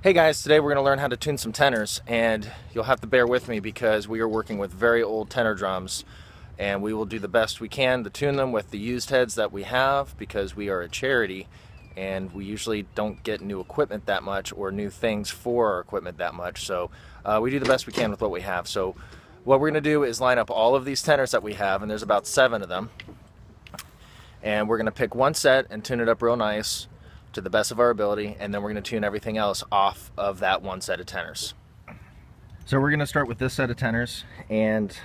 Hey guys, today we're going to learn how to tune some tenors, and you'll have to bear with me because we are working with very old tenor drums, and we will do the best we can to tune them with the used heads that we have because we are a charity and we usually don't get new equipment that much or new things for our equipment that much, so we do the best we can with what we have. So what we're going to do is line up all of these tenors that we have, and there's about 7 of them, and we're going to pick one set and tune it up real nice to the best of our ability, and then we're going to tune everything else off of that one set of tenors. So we're going to start with this set of tenors, and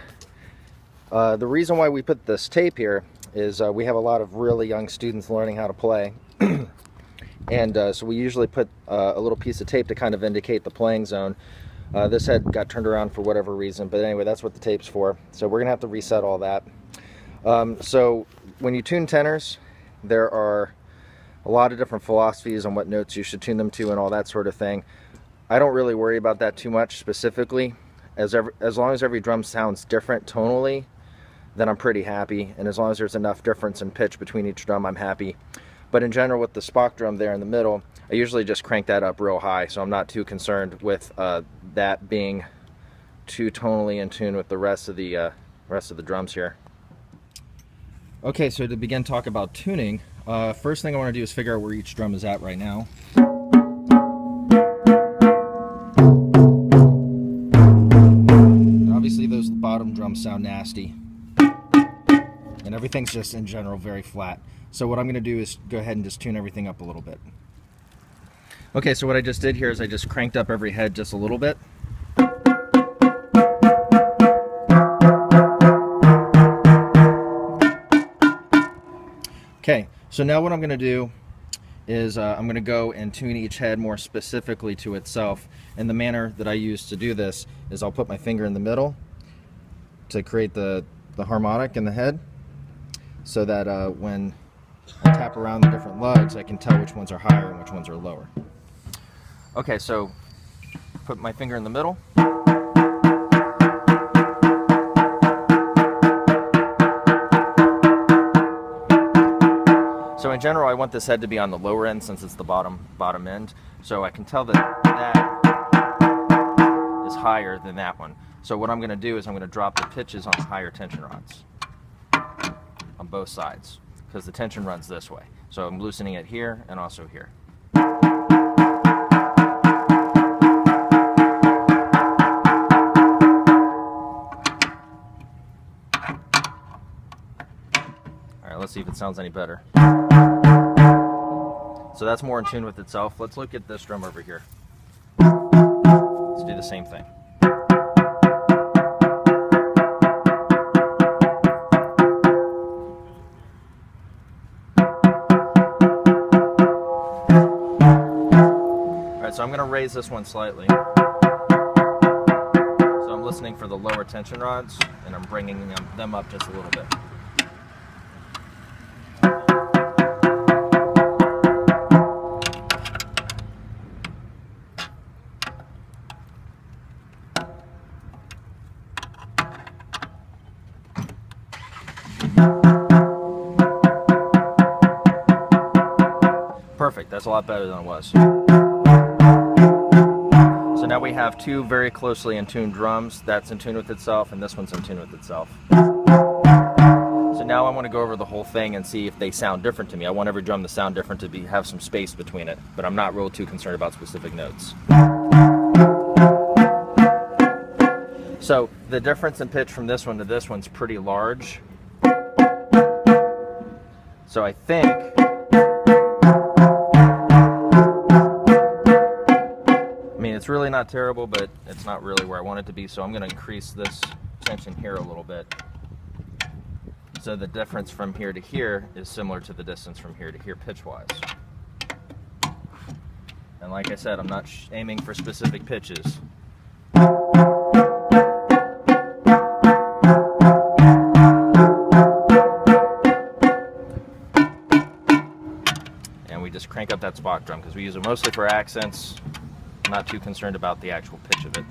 the reason why we put this tape here is we have a lot of really young students learning how to play, and so we usually put a little piece of tape to kind of indicate the playing zone. This head got turned around for whatever reason, but anyway, that's what the tape's for. So we're going to have to reset all that. So when you tune tenors, there are a lot of different philosophies on what notes you should tune them to and all that sort of thing. I don't really worry about that too much specifically. As long as every drum sounds different tonally, then I'm pretty happy. And as long as there's enough difference in pitch between each drum, I'm happy. But in general, with the Spock drum there in the middle, I usually just crank that up real high, so I'm not too concerned with that being too tonally in tune with the rest of the drums here. Okay, so to begin talk about tuning, first thing I want to do is figure out where each drum is at right now. And obviously those bottom drums sound nasty, and everything's just in general very flat. So what I'm going to do is go ahead and just tune everything up a little bit. Okay, so what I just did here is I just cranked up every head just a little bit. Okay, so now what I'm going to do is I'm going to go and tune each head more specifically to itself. And the manner that I use to do this is I'll put my finger in the middle to create the harmonic in the head, so that when I tap around the different lugs, I can tell which ones are higher and which ones are lower. Okay, so put my finger in the middle. So in general, I want this head to be on the lower end since it's the bottom end. So I can tell that that is higher than that one. So what I'm going to do is I'm going to drop the pitches on the higher tension rods on both sides, because the tension runs this way. So I'm loosening it here and also here. Alright, let's see if it sounds any better. So that's more in tune with itself. Let's look at this drum over here. Let's do the same thing. Alright, so I'm going to raise this one slightly. So I'm listening for the lower tension rods, and I'm bringing them up just a little bit. Perfect, that's a lot better than it was. So now we have 2 very closely in tune drums. That's in tune with itself, and this one's in tune with itself. So now I want to go over the whole thing and see if they sound different to me. I want every drum to sound different, to have some space between it, but I'm not real too concerned about specific notes. So the difference in pitch from this one to this one's pretty large. So I think it's really not terrible, but it's not really where I want it to be, so I'm going to increase this tension here a little bit. So the difference from here to here is similar to the distance from here to here pitch-wise. And like I said, I'm not aiming for specific pitches. And we just crank up that Spock drum because we use it mostly for accents. Not too concerned about the actual pitch of it.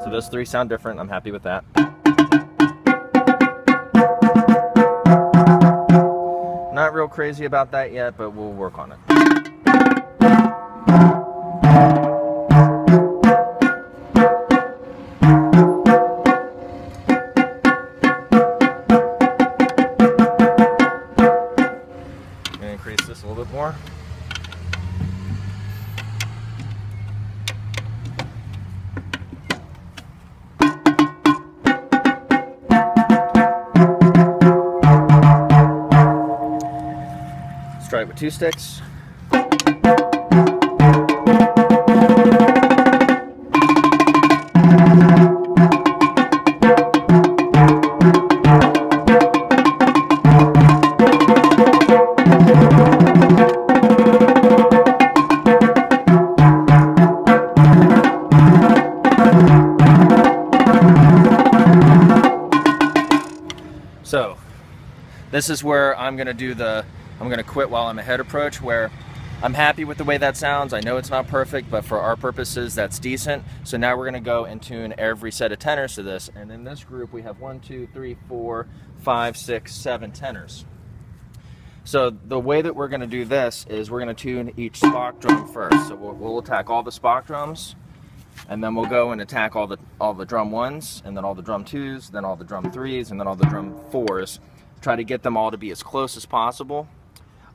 So those 3 sound different. I'm happy with that. real crazy about that yet, but we'll work on it. I'm gonna increase this a little bit more. Try it with 2 sticks. So this is where I'm going to do I'm going to quit while I'm ahead approach, where I'm happy with the way that sounds. I know it's not perfect, but for our purposes, that's decent. So now we're going to go and tune every set of tenors to this. And in this group, we have 1, 2, 3, 4, 5, 6, 7 tenors. So the way that we're going to do this is we're going to tune each Spock drum first. So we'll attack all the Spock drums, and then we'll go and attack all the drum 1s, and then all the drum 2s, then all the drum 3s, and then all the drum 4s. Try to get them all to be as close as possible.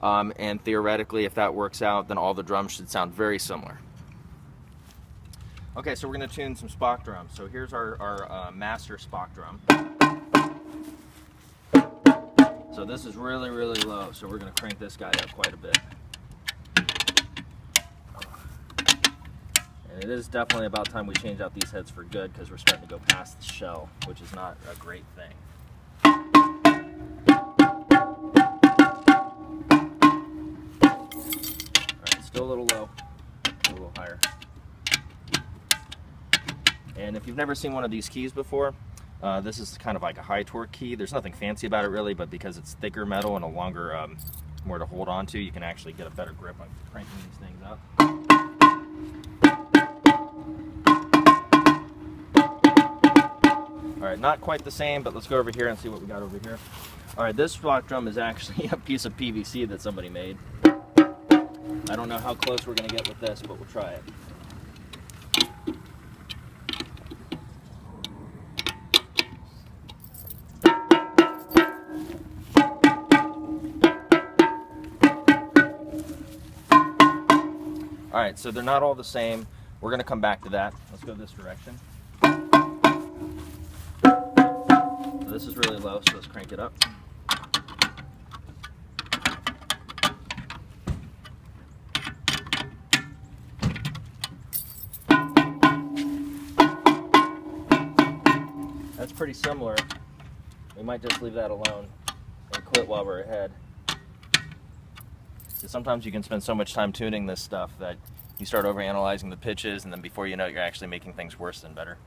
And theoretically, if that works out, then all the drums should sound very similar. Okay, so we're going to tune some Spock drums. So here's our master Spock drum. So this is really, really low, so we're going to crank this guy up quite a bit. And it is definitely about time we change out these heads for good, because we're starting to go past the shell, which is not a great thing. Still a little low, a little higher. And if you've never seen one of these keys before, this is kind of like a high torque key. There's nothing fancy about it really, but because it's thicker metal and a longer, more to hold on to, you can actually get a better grip on cranking these things up. Alright, not quite the same, but let's go over here and see what we got over here. Alright, this Spock drum is actually a piece of PVC that somebody made. I don't know how close we're going to get with this, but we'll try it. Alright, so they're not all the same. We're going to come back to that. Let's go this direction. So this is really low, so let's crank it up. That's pretty similar. We might just leave that alone and quit while we're ahead. So sometimes you can spend so much time tuning this stuff that you start overanalyzing the pitches, and then before you know it, you're actually making things worse than better.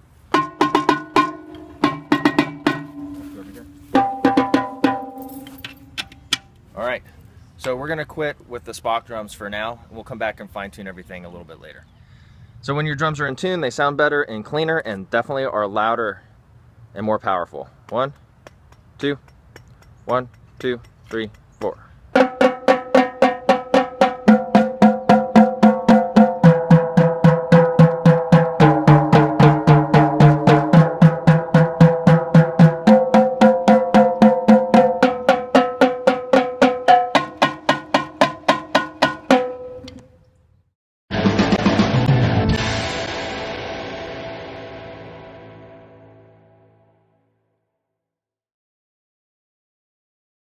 Alright, so we're going to quit with the Spock drums for now, and we'll come back and fine tune everything a little bit later. So when your drums are in tune, they sound better and cleaner, and definitely are louder and more powerful. 1, 2, 1, 2, 3,